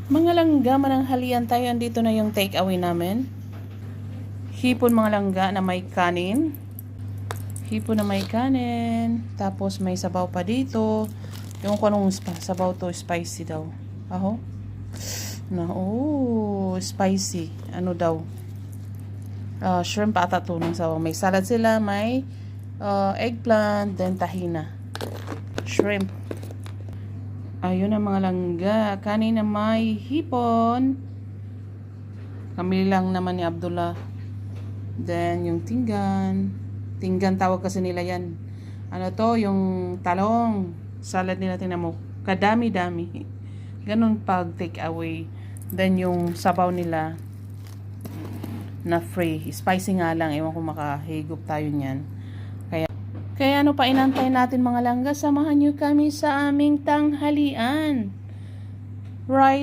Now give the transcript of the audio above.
Mga langga, mananghalian tayo. Andito na yung take away namin. Hipon mga langga na may kanin. Hipon na may kanin. Tapos may sabaw pa dito. Yung kung anong sabaw to, spicy daw. Aho. Spicy. Ano daw? Shrimp ata to ng sabaw. May salad sila, may eggplant, then tahina. Shrimp. Ayun ang mga langga. Kanin na may hipon. Kami lang naman ni Abdullah. Then, yung tinggan. Tinggan tawag kasi nila yan. Ano to? Yung talong. Salad nila, tingnan mo. Kadami-dami. Ganun pag take away. Then, yung sabaw nila na free. Spicy nga lang. Ewan ko makahigop tayo niyan. Kaya ano pa inantay natin mga langga? Samahan nyo kami sa aming tanghalian. Rice